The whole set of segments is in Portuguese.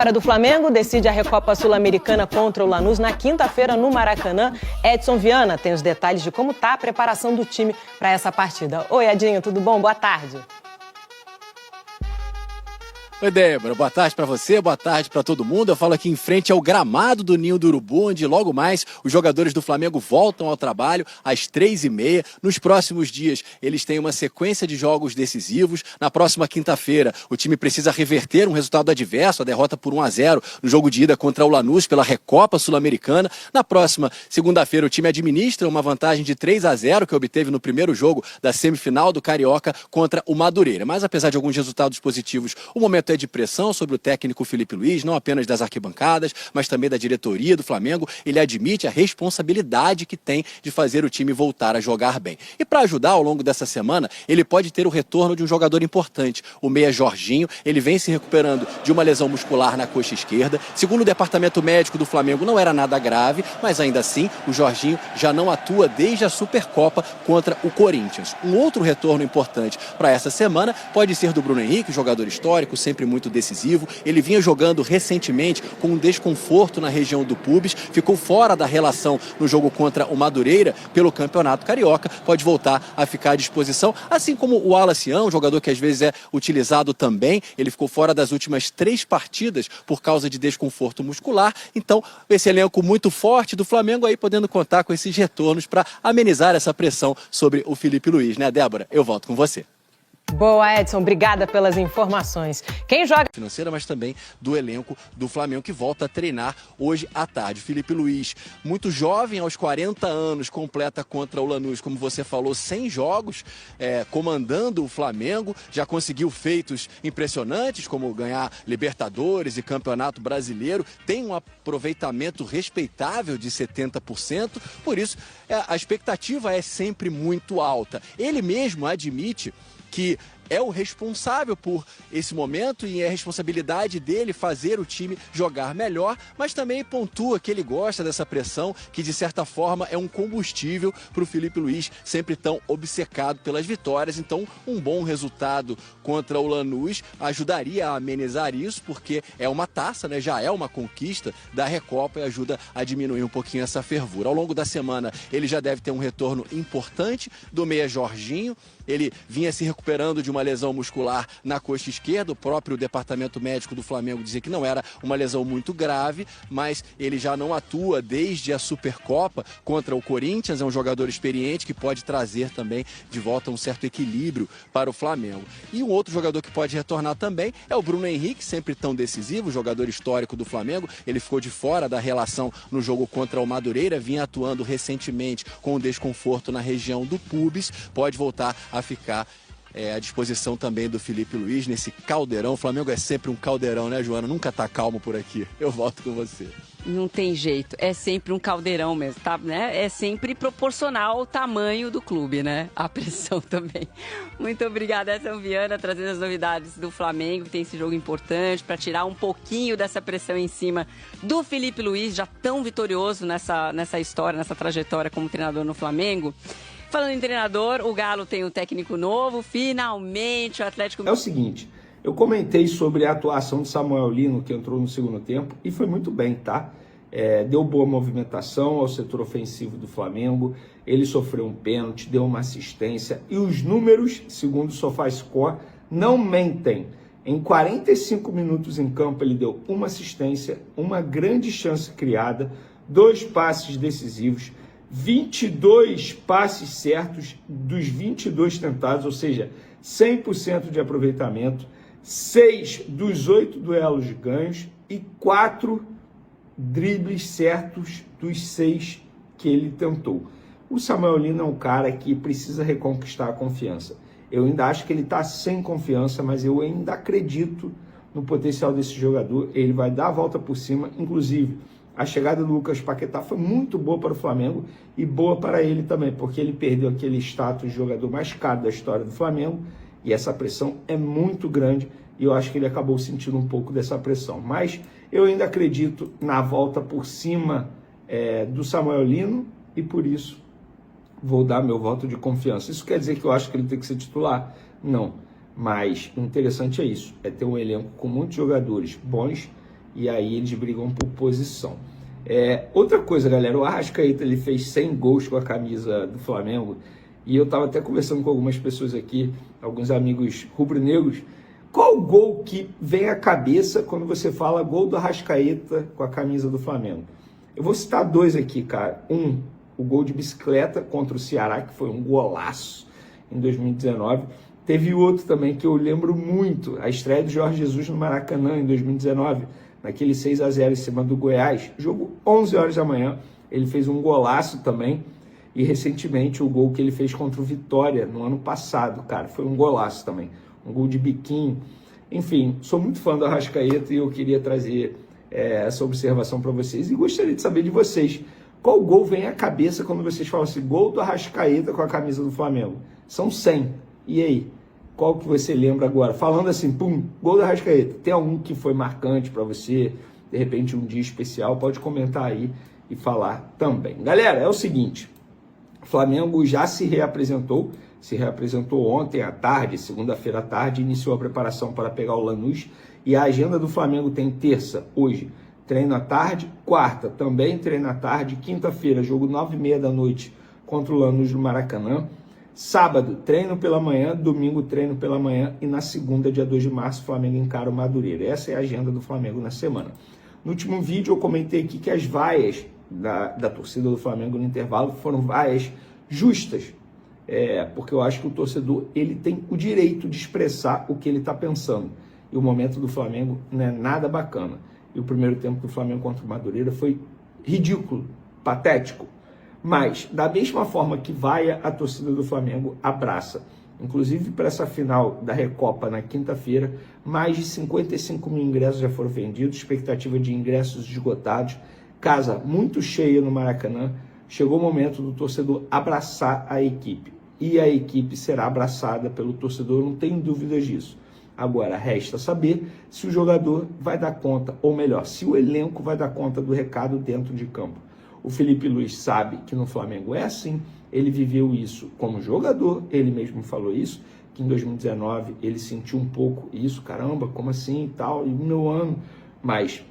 Vitória do Flamengo decide a Recopa Sul-Americana contra o Lanús na quinta-feira no Maracanã. Edson Viana tem os detalhes de como está a preparação do time para essa partida. Oi, Edinho, tudo bom? Boa tarde. Oi, Débora. Boa tarde para você, boa tarde para todo mundo. Eu falo aqui em frente ao gramado do Ninho do Urubu, onde logo mais os jogadores do Flamengo voltam ao trabalho às 3h30. Nos próximos dias, eles têm uma sequência de jogos decisivos. Na próxima quinta-feira, o time precisa reverter um resultado adverso, a derrota por 1-0 no jogo de ida contra o Lanús pela Recopa Sul-Americana. Na próxima segunda-feira, o time administra uma vantagem de 3-0 que obteve no primeiro jogo da semifinal do Carioca contra o Madureira. Mas apesar de alguns resultados positivos, o momento é de pressão sobre o técnico Felipe Luiz, não apenas das arquibancadas, mas também da diretoria do Flamengo. Ele admite a responsabilidade que tem de fazer o time voltar a jogar bem. E para ajudar ao longo dessa semana, ele pode ter o retorno de um jogador importante, o meia Jorginho. Ele vem se recuperando de uma lesão muscular na coxa esquerda. Segundo o departamento médico do Flamengo, não era nada grave, mas ainda assim, o Jorginho já não atua desde a Supercopa contra o Corinthians. Um outro retorno importante para essa semana pode ser do Bruno Henrique, jogador histórico, sempre muito decisivo. Ele vinha jogando recentemente com um desconforto na região do pubis, ficou fora da relação no jogo contra o Madureira pelo Campeonato Carioca, pode voltar a ficar à disposição, assim como o Wallace, um jogador que às vezes é utilizado também. Ele ficou fora das últimas 3 partidas por causa de desconforto muscular. Então, esse elenco muito forte do Flamengo aí podendo contar com esses retornos para amenizar essa pressão sobre o Felipe Luiz, né, Débora? Eu volto com você. Boa, Edson. Obrigada pelas informações. Quem joga financeira, mas também do elenco do Flamengo, que volta a treinar hoje à tarde. Felipe Luiz, muito jovem, aos 40 anos, completa contra o Lanús, como você falou, 100 jogos, comandando o Flamengo, já conseguiu feitos impressionantes, como ganhar Libertadores e Campeonato Brasileiro, tem um aproveitamento respeitável de 70%, por isso a expectativa é sempre muito alta. Ele mesmo admite que é o responsável por esse momento e é responsabilidade dele fazer o time jogar melhor, mas também pontua que ele gosta dessa pressão, que de certa forma é um combustível para o Felipe Luiz, sempre tão obcecado pelas vitórias. Então, um bom resultado contra o Lanús ajudaria a amenizar isso, porque é uma taça, né? Já é uma conquista da Recopa e ajuda a diminuir um pouquinho essa fervura. Ao longo da semana, ele já deve ter um retorno importante do meia Jorginho. Ele vinha se recuperando de uma lesão muscular na coxa esquerda. O próprio departamento médico do Flamengo dizia que não era uma lesão muito grave, mas ele já não atua desde a Supercopa contra o Corinthians. É um jogador experiente que pode trazer também de volta um certo equilíbrio para o Flamengo. E um outro jogador que pode retornar também é o Bruno Henrique, sempre tão decisivo, jogador histórico do Flamengo. Ele ficou de fora da relação no jogo contra o Madureira, vinha atuando recentemente com desconforto na região do pubis, pode voltar a ficar à disposição também do Felipe Luiz nesse caldeirão. O Flamengo é sempre um caldeirão, né, Joana? Nunca tá calmo por aqui. Eu volto com você. Não tem jeito, é sempre um caldeirão mesmo, tá, né? É sempre proporcional ao tamanho do clube, né? A pressão também. Muito obrigada, Edson Viana, trazendo as novidades do Flamengo, que tem esse jogo importante para tirar um pouquinho dessa pressão em cima do Felipe Luiz, já tão vitorioso nessa história, nessa trajetória como treinador no Flamengo. Falando em treinador, o Galo tem um técnico novo, finalmente o Atlético... É o seguinte, eu comentei sobre a atuação de Samuel Lino, que entrou no segundo tempo, e foi muito bem, tá? Deu boa movimentação ao setor ofensivo do Flamengo, ele sofreu um pênalti, deu uma assistência, e os números, segundo o SofaScore, não mentem. Em 45 minutos em campo, ele deu uma assistência, uma grande chance criada, 2 passes decisivos, 22 passes certos dos 22 tentados, ou seja, 100% de aproveitamento, 6 dos 8 duelos ganhos e 4 dribles certos dos 6 que ele tentou. O Samuel Lino é um cara que precisa reconquistar a confiança. Eu ainda acho que ele está sem confiança, mas eu ainda acredito no potencial desse jogador. Ele vai dar a volta por cima, inclusive... A chegada do Lucas Paquetá foi muito boa para o Flamengo e boa para ele também, porque ele perdeu aquele status de jogador mais caro da história do Flamengo e essa pressão é muito grande e eu acho que ele acabou sentindo um pouco dessa pressão. Mas eu ainda acredito na volta por cima do Samuel Lino e por isso vou dar meu voto de confiança. Isso quer dizer que eu acho que ele tem que ser titular? Não. Mas o interessante é isso, é ter um elenco com muitos jogadores bons e aí eles brigam por posição. Outra coisa, galera, o Arrascaeta ele fez 100 gols com a camisa do Flamengo, e eu estava até conversando com algumas pessoas aqui, alguns amigos rubro-negros. Qual gol que vem à cabeça quando você fala gol do Arrascaeta com a camisa do Flamengo? Eu vou citar dois aqui, cara. O gol de bicicleta contra o Ceará, que foi um golaço em 2019. Teve outro também que eu lembro muito, a estreia do Jorge Jesus no Maracanã em 2019, naquele 6-0 em cima do Goiás. Jogo 11 horas da manhã, ele fez um golaço também. E recentemente o gol que ele fez contra o Vitória no ano passado, cara, foi um golaço também. Um gol de biquinho. Enfim, sou muito fã do Arrascaeta e eu queria trazer essa observação para vocês. E gostaria de saber de vocês, qual gol vem à cabeça quando vocês falam assim, gol do Arrascaeta com a camisa do Flamengo? São 100. E aí? Qual que você lembra agora? Falando assim, pum, gol do Arrascaeta. Tem algum que foi marcante para você? De repente um dia especial? Pode comentar aí e falar também. Galera, é o seguinte, o Flamengo já se reapresentou ontem à tarde, segunda-feira à tarde, iniciou a preparação para pegar o Lanús, e a agenda do Flamengo tem terça, hoje, treino à tarde, quarta, também treino à tarde, quinta-feira, jogo 9h30 da noite contra o Lanús no Maracanã, sábado, treino pela manhã, domingo, treino pela manhã, e na segunda, dia 2 de março, o Flamengo encara o Madureira. Essa é a agenda do Flamengo na semana. No último vídeo eu comentei aqui que as vaias da torcida do Flamengo no intervalo foram vaias justas, porque eu acho que o torcedor ele tem o direito de expressar o que ele está pensando, e o momento do Flamengo não é nada bacana, e o primeiro tempo do Flamengo contra o Madureira foi ridículo, patético, mas da mesma forma que vaia, a torcida do Flamengo abraça. Inclusive para essa final da Recopa na quinta-feira, mais de 55 mil ingressos já foram vendidos, expectativa de ingressos esgotados, casa muito cheia no Maracanã. Chegou o momento do torcedor abraçar a equipe, e a equipe será abraçada pelo torcedor, não tenho dúvidas disso. Agora, resta saber se o jogador vai dar conta, ou melhor, se o elenco vai dar conta do recado dentro de campo. O Felipe Luiz sabe que no Flamengo é assim, ele viveu isso como jogador, ele mesmo falou isso, que em 2019 ele sentiu um pouco isso, caramba, como assim e tal, e o meu ano, mas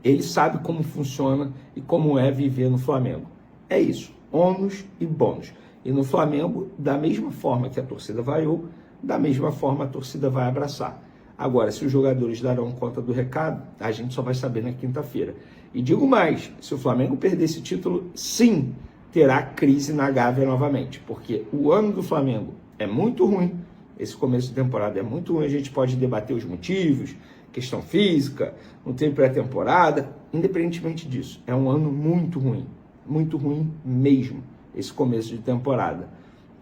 ele sabe como funciona e como é viver no Flamengo. É isso, ônus e bônus. E no Flamengo, da mesma forma que a torcida vaiou, da mesma forma a torcida vai abraçar. Agora, se os jogadores darão conta do recado, a gente só vai saber na quinta-feira. E digo mais, se o Flamengo perder esse título, sim, terá crise na Gávea novamente, porque o ano do Flamengo é muito ruim, esse começo de temporada é muito ruim, a gente pode debater os motivos, questão física, não teve pré-temporada, independentemente disso, é um ano muito ruim mesmo, esse começo de temporada.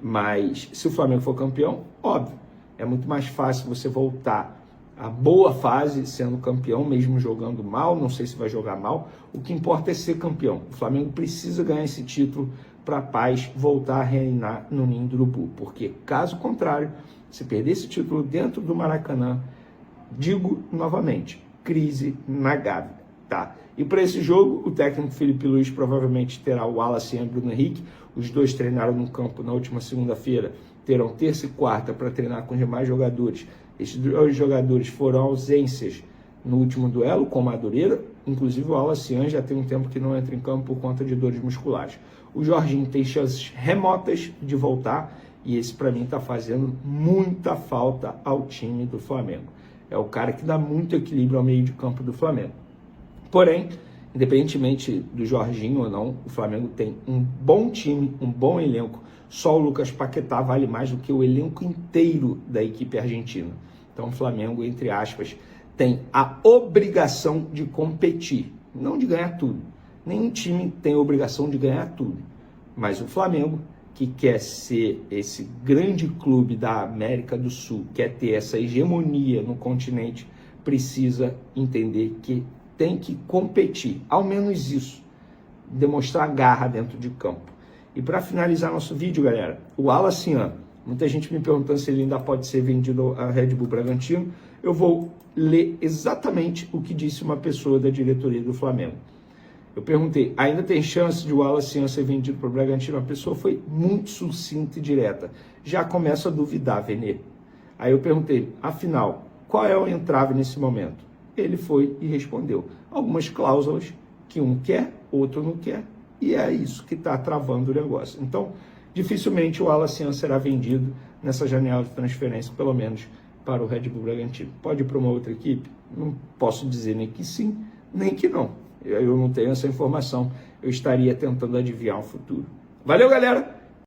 Mas se o Flamengo for campeão, óbvio, é muito mais fácil você voltar à boa fase sendo campeão, mesmo jogando mal, não sei se vai jogar mal, o que importa é ser campeão. O Flamengo precisa ganhar esse título para a paz voltar a reinar no Ninho do Urubu, porque caso contrário, se perder esse título dentro do Maracanã, digo novamente, crise na Gávea, tá? E para esse jogo, o técnico Felipe Luiz provavelmente terá o Wallace e o Bruno Henrique. Os dois treinaram no campo na última segunda-feira, terão terça e quarta para treinar com os demais jogadores. Esses dois jogadores foram ausências no último duelo com o Madureira, inclusive o Wallace já tem um tempo que não entra em campo por conta de dores musculares. O Jorginho tem chances remotas de voltar, e esse para mim está fazendo muita falta ao time do Flamengo. É o cara que dá muito equilíbrio ao meio de campo do Flamengo. Porém, independentemente do Jorginho ou não, o Flamengo tem um bom time, um bom elenco. Só o Lucas Paquetá vale mais do que o elenco inteiro da equipe argentina. Então o Flamengo, entre aspas, tem a obrigação de competir, não de ganhar tudo. Nenhum time tem a obrigação de ganhar tudo. Mas o Flamengo, que quer ser esse grande clube da América do Sul, quer ter essa hegemonia no continente, precisa entender que tem que competir, ao menos isso, demonstrar garra dentro de campo. E para finalizar nosso vídeo, galera, o Wallace, muita gente me perguntando se ele ainda pode ser vendido a Red Bull Bragantino, eu vou ler exatamente o que disse uma pessoa da diretoria do Flamengo. Eu perguntei, ainda tem chance de o Wallace ser vendido para o Bragantino? A pessoa foi muito sucinta e direta. Já começa a duvidar, Venê. Aí eu perguntei, afinal, qual é o entrave nesse momento? ele foi e respondeu. Algumas cláusulas que um quer, outro não quer, e é isso que está travando o negócio. Então, dificilmente o Wallace será vendido nessa janela de transferência, pelo menos para o Red Bull Bragantino. Pode ir para uma outra equipe? Não posso dizer nem que sim, nem que não. Eu não tenho essa informação, eu estaria tentando adivinhar o futuro. Valeu, galera!